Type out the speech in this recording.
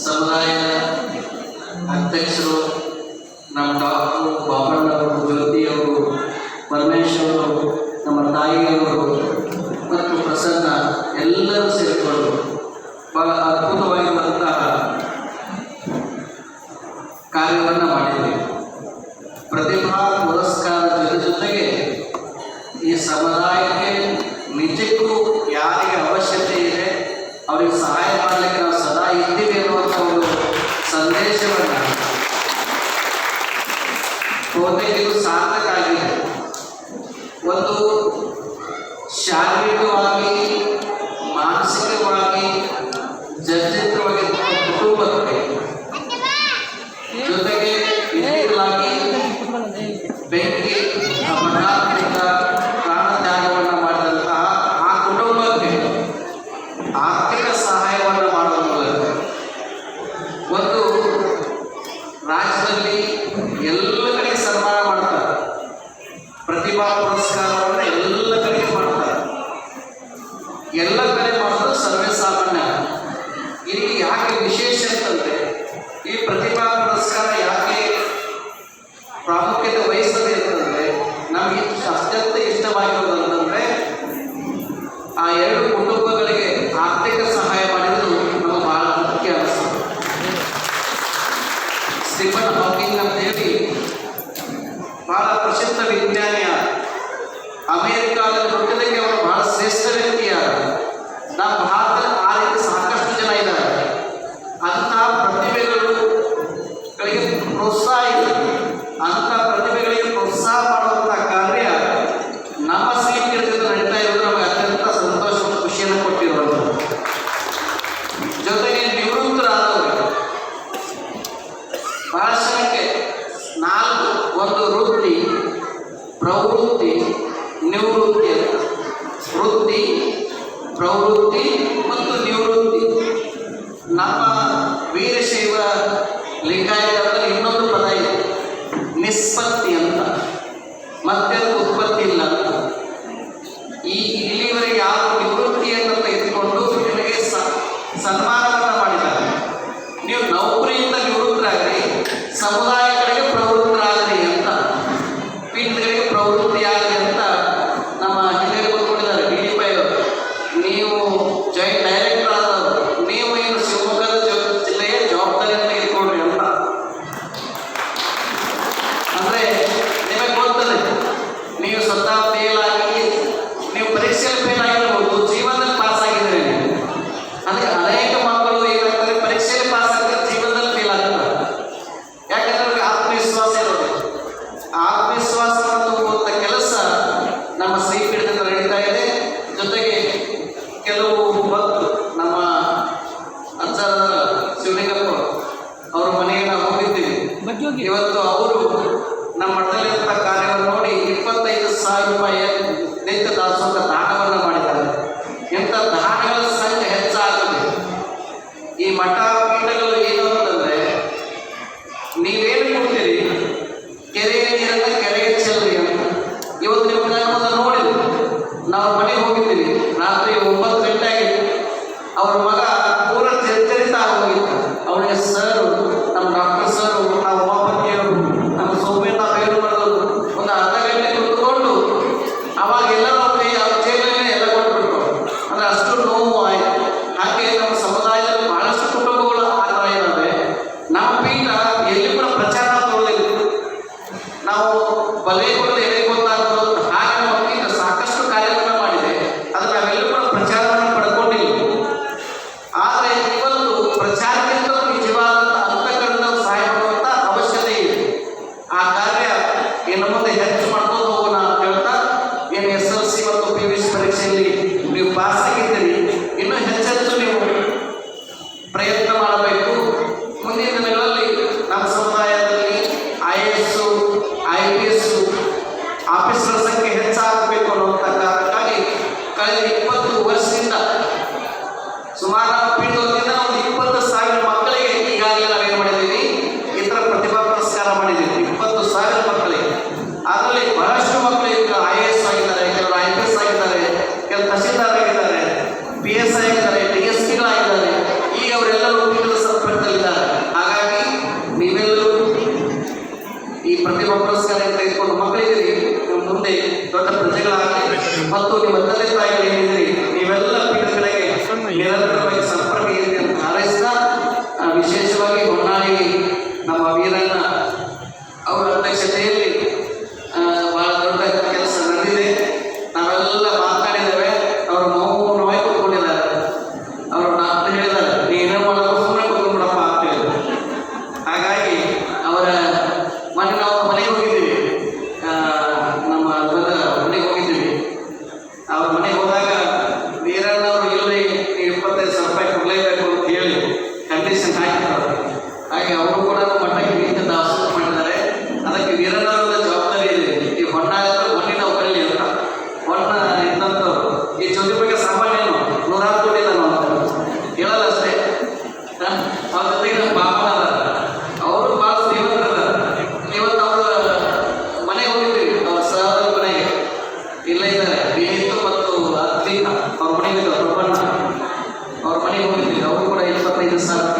ಸಮುದಾಯ ಅಧ್ಯಕ್ಷರು ನಮ್ಮ ಡಾಕ್ಟರ್ ಬಾಬಣ್ಣವರು, ಜ್ಯೋತಿಯವರು, ಪರಮೇಶ್ವರವರು, ನಮ್ಮ ತಾಯಿಯವರು ಮತ್ತು ಪ್ರಸನ್ನ ಎಲ್ಲರೂ ಸೇರಿಕೊಂಡು ಬಹಳ ಅದ್ಭುತವಾಗಿರುವಂತಹ ಕಾರ್ಯವನ್ನು ಮಾಡಿದ್ವಿ. ಪ್ರತಿಭಾ ಪುರಸ್ಕಾರ ಜೊತೆಗೆ ಈ ಸಮುದಾಯಕ್ಕೆ ನಿಜಕ್ಕೂ ಯಾರಿಗೆ ಅವಶ್ಯಕತೆ ಇದೆ ಅವರಿಗೆ ಸಹಾಯ ಮಾಡಲಿಕ್ಕೆ ನಾವು ಸದಾ ಇದ್ದೀವಿ ಅನ್ನುವಂಥ ಒಂದು ಸಂದೇಶವನ್ನು ಬಹುತೇಕ ಸಾರ್ಥಕ ಆಗಿದೆ. ಒಂದು ಶಾರೀರಿಕವಾಗಿ, ಮಾನಸಿಕವಾಗಿ ಜರ್ಜರಿತವಾಗಿ ಕುಟುಂಬಕ್ಕೆ ಜೊತೆಗೆ ಇತರವಾಗಿ ಬೆಂಕಿ ಮರಣಾಂತರಿಕ ಪ್ರಾಣತ್ಯಾಗವನ್ನು ಮಾಡಿದಂತಹ ಆ ಕುಟುಂಬಕ್ಕೆ ಆರ್ಥಿಕ ಸಹಾಯವನ್ನು ಮಾಡುವ ಮೂಲಕ ಒಂದು ರಾಜ್ಯದಲ್ಲಿ ಎಲ್ಲ ಕಡೆ ಸನ್ಮಾನ ಮಾಡ್ತಾರೆ. ಪ್ರತಿಭಾ ಪುರಸ್ಕಾರವನ್ನು ಎಲ್ಲ ಕಡೆ ಮಾಡ್ತಾರೆ. ಎಲ್ಲ ಕಡೆ ಮಾಡೋದು ಸರ್ವೇ ಸಾಮಾನ್ಯ. ಇಲ್ಲಿ ಯಾಕೆ ವಿಶೇಷ ಅಂತಂದರೆ ಈ ಪ್ರತಿಭಾ ಪುರಸ್ಕಾರ ಯಾಕೆ ಪ್ರಾಮುಖ್ಯತೆ ವಹಿಸದೇ ಅಂತಂದರೆ ನಮಗೆ ಅತ್ಯಂತ ಇಷ್ಟವಾಗಿರೋದು ಅಂತಂದರೆ ಆ ಎರಡು ಕುಟುಂಬಗಳಿಗೆ ಆರ್ಥಿಕ ಸಹಾಯ ಮಾಡಿದ್ದು ನಮಗೆ ಬಹಳ ಮುಖ್ಯ ಅನಿಸ್ತದೆ. ಸ್ಟೀಫನ್ ಹಾಕಿಂಗ್ ಅಂತ ಹೇಳಿ ಬಹಳ ಪ್ರಸಿದ್ಧ ವಿಜ್ಞಾನಿಯ, ಅಮೇರಿಕಾದಲ್ಲಿ ಹುಟ್ಟಿದಕ್ಕೆ ಅವರು ಬಹಳ ಶ್ರೇಷ್ಠ ವ್ಯಕ್ತಿಯಾದ. ನಮ್ಮ ಭಾರತದಲ್ಲಿ ಆ ರೀತಿ ಸಾಕಷ್ಟು ಜನ ಇದ್ದಾರೆ. ಅಂತಹ ಪ್ರತಿಭೆಗಳಿಗೆ ಪ್ರೋತ್ಸಾಹ ಇದೆ. ಅಂತಹ ಪ್ರತಿಭೆಗಳಿಗೆ ಪ್ರೋತ್ಸಾಹ ಮಾಡುವಂಥ ಕಾರ್ಯ ನಮ್ಮ ಶ್ರೀಕೃತಿಯಿಂದ ನಡೀತಾ ಇರೋದು ನಮಗೆ ಅತ್ಯಂತ ಸಂತೋಷ ಮತ್ತು ಖುಷಿಯನ್ನು ಕೊಟ್ಟಿರುವಂಥದ್ದು. ಜೊತೆಗೆ ನಿವೃತ್ತರಾದವರು ಬಹಳ ಜನಕ್ಕೆ 4 ಒಂದು ವೃತ್ತಿ, ಪ್ರವೃತ್ತಿ, ನಿವೃತ್ತಿ ಅಂತ. ವೃತ್ತಿ, ಪ್ರವೃತ್ತಿ ಮತ್ತು ನಿವೃತ್ತಿ. ನಮ್ಮ ವೀರಶೈವ ಲಿಂಗಾಯತದಲ್ಲಿ ಇನ್ನೊಂದು ಪದ ಇದೆ, ನಿಷ್ಪತ್ತಿ ಅಂತ. ಮತ್ತೆ ಉತ್ಪತ್ತಿ ಇಲ್ಲ ಅಂತ. ಇಲ್ಲಿವರೆಗೆ ಯಾವ ನಿವೃತ್ತಿಯನ್ನು ತೆಗೆದುಕೊಂಡು ನಿಮಗೆ ಸನ್ಮಾನವನ್ನು ಮಾಡಿದ್ದಾರೆ. ನೀವು ನೌಕರಿಯಿಂದ ನಿವೃತ್ತರಾಗ್ರಿ, ಸಮುದಾಯ ಕಡೆಗೆ ಪ್ರವೃತ್ತರಾಗ್ರಿ ಅಂತ, ಪೀಠಗಳಿಗೆ ಪ್ರವೃತ್ತಿಯಾಗಲಿ ಅಂತ ನಮ್ಮ ಹಿರಿಯರು ಕೊಟ್ಟಿದ್ದಾರೆ. DDPI ಅವರು, ನೀವು ಜಾಯಿಂಟ್ ಡೈರೆಕ್ಟರ್ ಆದವರು, ನೀವು ಏನು ಶಿವಮೊಗ್ಗದ ಜಿಲ್ಲೆಯ ಜವಾಬ್ದಾರಿಯನ್ನು ತೆಗೆದುಕೊಂಡ್ರಿ ಅಂತ. ಅಂದರೆ ನಿಮಗೆ ಗೊತ್ತದೆ, ನೀವು ಸ್ವತಃ ಫೇಲ್ ಆಗಿ, ನೀವು ಪರೀಕ್ಷೆಯಲ್ಲಿ ಫೇಲ್ ಆಗಿರ್ಬೋದು, ಜೀವನದಲ್ಲಿ ಪಾಸ್ ಆಗಿದ್ದೀರಿ. ಅಂದರೆ ಅನೇಕ ಮಕ್ಕಳು ಏನಾಗ್ತಾರೆ, ಪರೀಕ್ಷೆಯಲ್ಲಿ ಪಾಸ್ ಆಗ್ತಾರೆ, ಜೀವನದಲ್ಲಿ ಫೇಲ್ ಆಗ್ತಾರೆ. ಯಾಕಂದ್ರೆ ಅವ್ರಿಗೆ ಆತ್ಮವಿಶ್ವಾಸ ಇರೋದು. ಆತ್ಮವಿಶ್ವಾಸವನ್ನು ತುಂಬುವಂಥ ಕೆಲಸ ನಮ್ಮ ಶ್ರೀಪೀಠದಿಂದ ನಡೀತಾ ಇದೆ. ಜೊತೆಗೆ ಕೆಲವು ಭಕ್ತರು, ನಮ್ಮ ಅಜ್ಜರ ಶಿವಲಿಂಗಪ್ಪ ಅವ್ರ ಮನೆಗೆ ನಾವು ಹೋಗಿದ್ದೀವಿ. ಇವತ್ತು ಅವರು ನಮ್ಮ ಮಠದಲ್ಲಿರುವಂಥ ಕಾರ್ಯವನ್ನು ನೋಡಿ 25,000 ರೂಪಾಯಿ ನಿತ್ಯ ದಾಸೋಹ ದಾನವನ್ನು ಮಾಡಿದ್ದಾರೆ. ಇಂಥ ದಾನಗಳ ಸಂಖ್ಯೆ ಹೆಚ್ಚಾಗುತ್ತೆ. ಈ ಮಠ ಪೀಠಗಳು ಏನು ಅಂತಂದರೆ, ನೀವೇನು ಕೊಡ್ತೀರಿ, ಕೆರೆಯ ನೀರನ್ನು ಕೆರೆಗೆ ಚೆಲ್ರಿ ಅಂತ. ಇವತ್ತು ನೀವು ನಮ್ಮನ್ನು ನೋಡಿದ್ರು, ನಾವು ಮನೆಗೆ ಹೋಗಿದ್ದೀವಿ, ರಾತ್ರಿ 9 ಗಂಟೆ ಆಗಿತ್ತು. ಅವ್ರ ಮಗ ಪೂರ ಜರ್ಜರಿತ ಆಗೋಗಿತ್ತು. ಅವನಿಗೆ ಸರ್, ನಮ್ಮ ಡಾಕ್ಟರ್ ಸರ್, ನಮ್ಮ ಉಮಾಪತಿಯವರು, ನಮ್ಮ ಸೌಮ್ಯತಾ ಬೇರು ಮಾಡೋದು ಒಂದು ಅರ್ಧ ಗಂಟೆ ಕುತ್ಕೊಂಡು ಅವಾಗ ಎಲ್ಲರೂ ಅವ್ರ ಜೇಬಲ್ಲಿ ಎಲ್ಲ ಕೊಟ್ಬಿಟ್ರು. ಅಂದರೆ ಅಷ್ಟು ನೋವು ಆಯಿತು. ಹಾಗೆ ನಮ್ಮ ಸಮುದಾಯದಲ್ಲಿ ಬಹಳಷ್ಟು ಕುಟುಂಬಗಳು ಆಗ್ತಿದ್ದಾರೆ. ಹಾಗೆ ಅವರು ಕೂಡ ಮಠಕ್ಕೆ ನಿಂತ ದಾಸೋಹ ಮಾಡಿದ್ದಾರೆ. ಅದಕ್ಕೆ ವೀರಣ್ಣವರ ಜವಾಬ್ದಾರಿ ಇದೆ. ಈ ಹೊನ್ನ ಹೊನ್ನಿನ ಒಕ್ಕಲಿ ಅಂತ ಹೊನ್ನ ಇದ್ದಂಥವ್ರು ಈ ಜ್ಯೋತಿ ಬಗ್ಗೆ ಸಾಮಾನ್ಯನು 100 ಕೋಟಿ ನಾನು ಹೇಳಲ್ಲ ಅಷ್ಟೇ. ಅವ್ರ ಜೊತೆಗೆ ನಮ್ಮ ಬಾಬಾ ಅವರು ಭಾಳ ಶ್ರೀಮಂತರಿದ್ದಾರೆ. ಇವತ್ತು ಅವ್ರ ಮನೆಗೆ ಹೋಗಿದ್ದೀವಿ, ಅವ್ರ ಸಹೋದರ ಮನೆಗೆ ಇಲ್ಲೇ ಇದ್ದಾರೆ. ವಿನೀತ್ ಮತ್ತು ಅದ್ವಿಕ ಅವ್ರ ಮನೆಗೆ ಪ್ರಬಣ್ಣ ಅವ್ರ ಮನೆಗೆ ಹೋಗಿದ್ದೀವಿ. ಅವರು ಕೂಡ 25,000